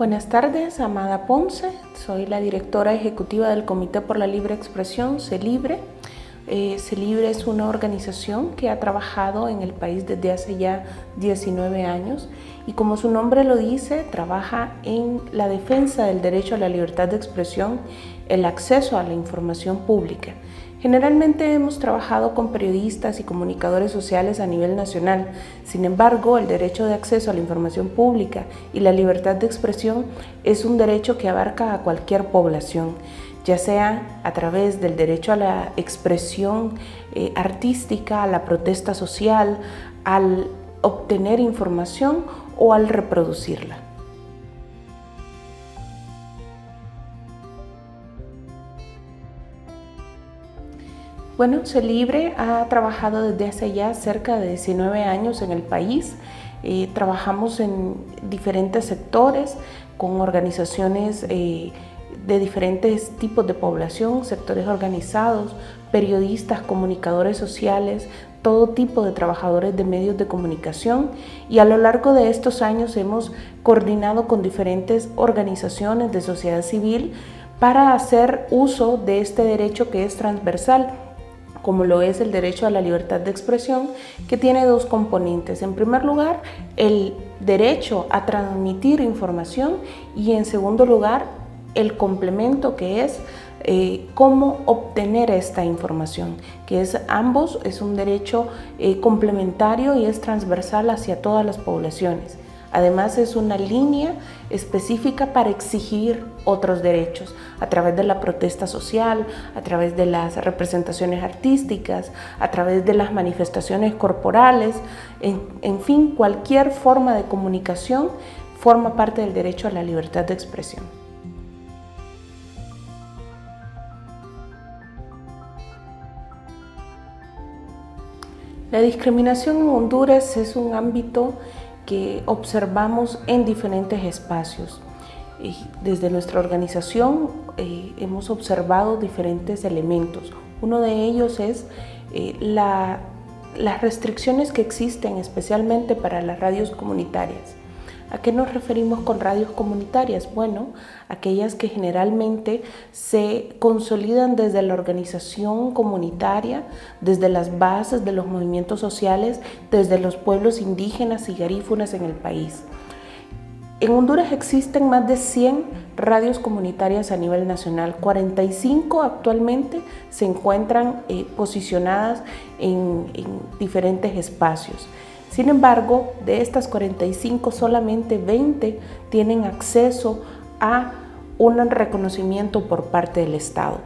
Buenas tardes, Amada Ponce. Soy la directora ejecutiva del Comité por la Libre Expresión, CELIBRE. CELIBRE es una organización que ha trabajado en el país desde hace ya 19 años y, como su nombre lo dice, trabaja en la defensa del derecho a la libertad de expresión, el acceso a la información pública. Generalmente hemos trabajado con periodistas y comunicadores sociales a nivel nacional. Sin embargo, el derecho de acceso a la información pública y la libertad de expresión es un derecho que abarca a cualquier población, ya sea a través del derecho a la expresión artística, a la protesta social, al obtener información o al reproducirla. Bueno, CELIBRE ha trabajado desde hace ya cerca de 19 años en el país. Trabajamos en diferentes sectores con organizaciones de diferentes tipos de población, sectores organizados, periodistas, comunicadores sociales, todo tipo de trabajadores de medios de comunicación, y a lo largo de estos años hemos coordinado con diferentes organizaciones de sociedad civil para hacer uso de este derecho que es transversal, como lo es el derecho a la libertad de expresión, que tiene dos componentes. En primer lugar, el derecho a transmitir información, y en segundo lugar, el complemento, que es cómo obtener esta información, que es ambos, es un derecho complementario y es transversal hacia todas las poblaciones. Además, es una línea específica para exigir otros derechos a través de la protesta social, a través de las representaciones artísticas, a través de las manifestaciones corporales, en fin, cualquier forma de comunicación forma parte del derecho a la libertad de expresión. La discriminación en Honduras es un ámbito que observamos en diferentes espacios. Desde nuestra organización hemos observado diferentes elementos. Uno de ellos es las restricciones que existen especialmente para las radios comunitarias. ¿A qué nos referimos con radios comunitarias? Bueno, aquellas que generalmente se consolidan desde la organización comunitaria, desde las bases de los movimientos sociales, desde los pueblos indígenas y garífunas en el país. En Honduras existen más de 100 radios comunitarias a nivel nacional. 45 actualmente se encuentran posicionadas en diferentes espacios. Sin embargo, de estas 45, solamente 20 tienen acceso a un reconocimiento por parte del Estado.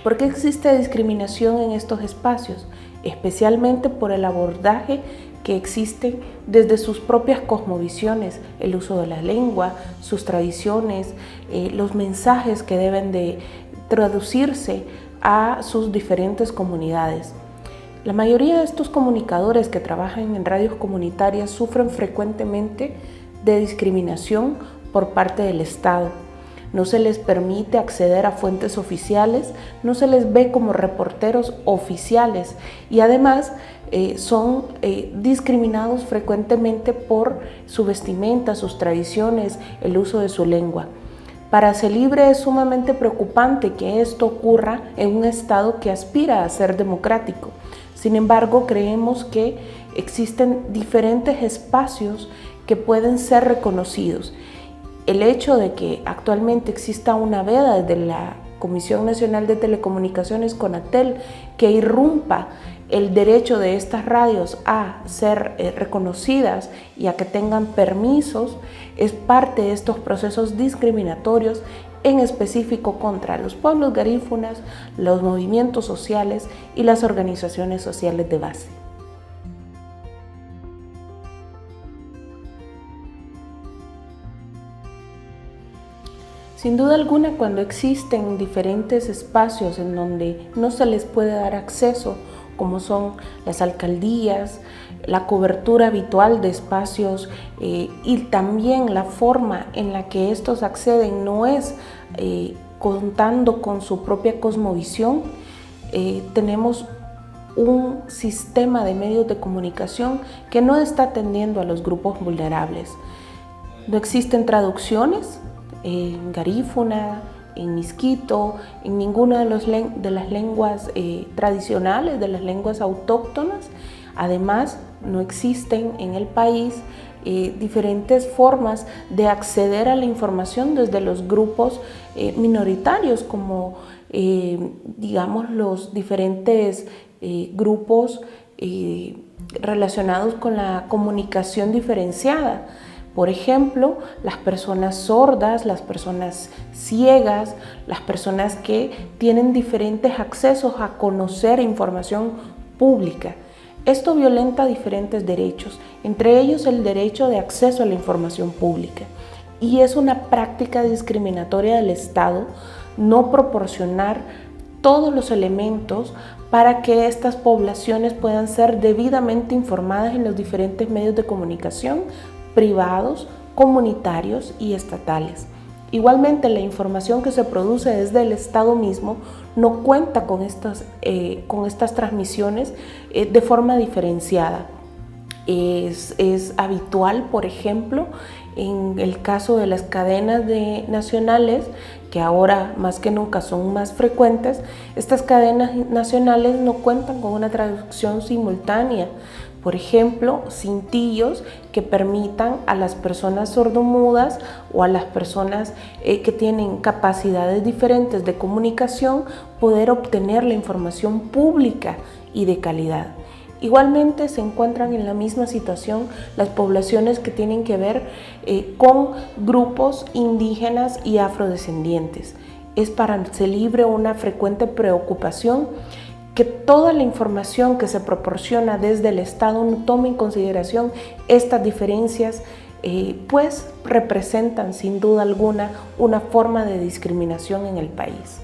¿Por qué existe discriminación en estos espacios? Especialmente por el abordaje que existe desde sus propias cosmovisiones, el uso de la lengua, sus tradiciones, los mensajes que deben de traducirse a sus diferentes comunidades. La mayoría de estos comunicadores que trabajan en radios comunitarias sufren frecuentemente de discriminación por parte del Estado. No se les permite acceder a fuentes oficiales, no se les ve como reporteros oficiales y además son discriminados frecuentemente por su vestimenta, sus tradiciones, el uso de su lengua. Para CELIBRE es sumamente preocupante que esto ocurra en un Estado que aspira a ser democrático. Sin embargo, creemos que existen diferentes espacios que pueden ser reconocidos. El hecho de que actualmente exista una veda desde la Comisión Nacional de Telecomunicaciones, CONATEL, que irrumpa el derecho de estas radios a ser reconocidas y a que tengan permisos, es parte de estos procesos discriminatorios, en específico contra los pueblos garífunas, los movimientos sociales y las organizaciones sociales de base. Sin duda alguna, cuando existen diferentes espacios en donde no se les puede dar acceso, como son las alcaldías, la cobertura habitual de espacios y también la forma en la que estos acceden no es contando con su propia cosmovisión, tenemos un sistema de medios de comunicación que no está atendiendo a los grupos vulnerables. No existen traducciones en garífuna, en misquito, en ninguna de las lenguas tradicionales, de las lenguas autóctonas. Además, no existen en el país diferentes formas de acceder a la información desde los grupos minoritarios, como digamos los diferentes grupos relacionados con la comunicación diferenciada. Por ejemplo, las personas sordas, las personas ciegas, las personas que tienen diferentes accesos a conocer información pública. Esto violenta diferentes derechos, entre ellos el derecho de acceso a la información pública. Y es una práctica discriminatoria del Estado no proporcionar todos los elementos para que estas poblaciones puedan ser debidamente informadas en los diferentes medios de comunicación privados, comunitarios y estatales. Igualmente, la información que se produce desde el Estado mismo no cuenta con estas transmisiones de forma diferenciada. Es habitual, por ejemplo, en el caso de las cadenas nacionales, que ahora más que nunca son más frecuentes, estas cadenas nacionales no cuentan con una traducción simultánea. Por ejemplo, cintillos que permitan a las personas sordomudas o a las personas que tienen capacidades diferentes de comunicación poder obtener la información pública y de calidad. Igualmente se encuentran en la misma situación las poblaciones que tienen que ver con grupos indígenas y afrodescendientes. Es para el CELIBRE una frecuente preocupación que toda la información que se proporciona desde el Estado no tome en consideración estas diferencias, pues representan sin duda alguna una forma de discriminación en el país.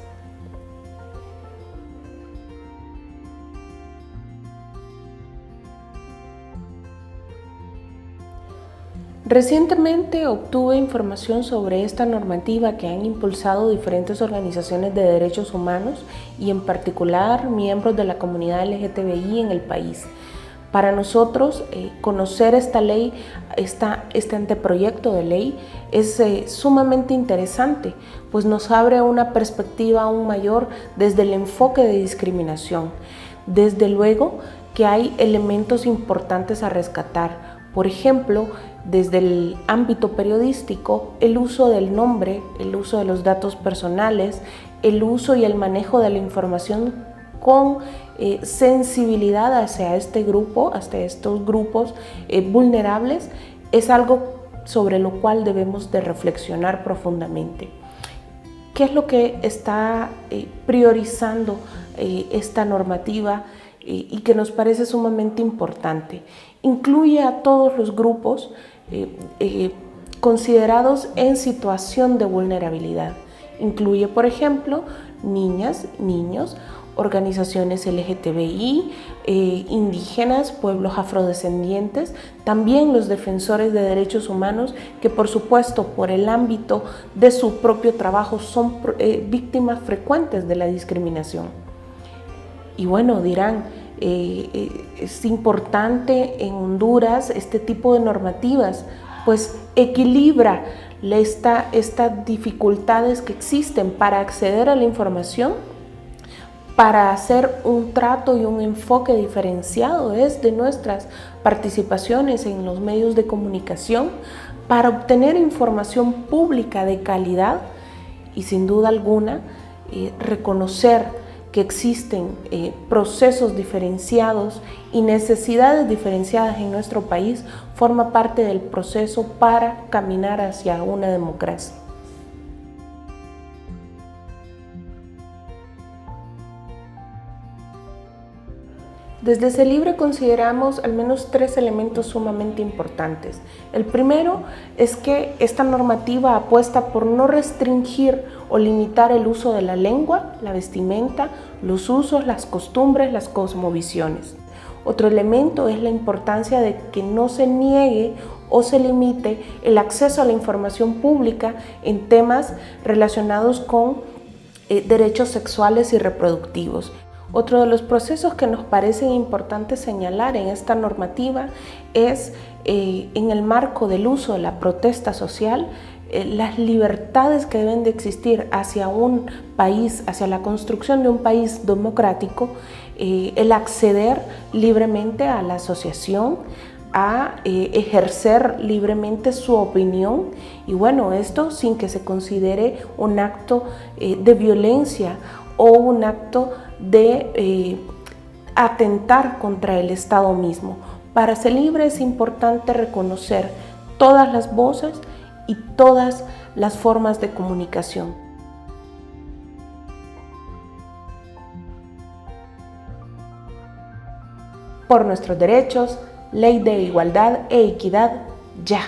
Recientemente obtuve información sobre esta normativa que han impulsado diferentes organizaciones de derechos humanos y en particular miembros de la comunidad LGTBI en el país. Para nosotros, conocer esta ley, este anteproyecto de ley es sumamente interesante, pues nos abre una perspectiva aún mayor desde el enfoque de discriminación. Desde luego que hay elementos importantes a rescatar. Por ejemplo, desde el ámbito periodístico, el uso del nombre, el uso de los datos personales, el uso y el manejo de la información con sensibilidad hacia este grupo, hacia estos grupos vulnerables, es algo sobre lo cual debemos de reflexionar profundamente. ¿Qué es lo que está priorizando esta normativa y que nos parece sumamente importante? Incluye a todos los grupos considerados en situación de vulnerabilidad. Incluye, por ejemplo, niñas, niños, organizaciones LGTBI, indígenas, pueblos afrodescendientes, también los defensores de derechos humanos que por supuesto por el ámbito de su propio trabajo son víctimas frecuentes de la discriminación. Y bueno, dirán, es importante en Honduras este tipo de normativas, pues equilibra estas dificultades que existen para acceder a la información, para hacer un trato y un enfoque diferenciado desde nuestras participaciones en los medios de comunicación, para obtener información pública de calidad y sin duda alguna reconocer que existen procesos diferenciados y necesidades diferenciadas en nuestro país forma parte del proceso para caminar hacia una democracia. Desde CELIBRE consideramos al menos 3 elementos sumamente importantes. El primero es que esta normativa apuesta por no restringir o limitar el uso de la lengua, la vestimenta, los usos, las costumbres, las cosmovisiones. Otro elemento es la importancia de que no se niegue o se limite el acceso a la información pública en temas relacionados con derechos sexuales y reproductivos. Otro de los procesos que nos parecen importantes señalar en esta normativa es en el marco del uso de la protesta social, las libertades que deben de existir hacia un país, hacia la construcción de un país democrático, el acceder libremente a la asociación, a ejercer libremente su opinión y bueno, esto sin que se considere un acto de violencia o un acto de atentar contra el Estado mismo. Para ser libre es importante reconocer todas las voces y todas las formas de comunicación. Por nuestros derechos, Ley de Igualdad e Equidad, ya.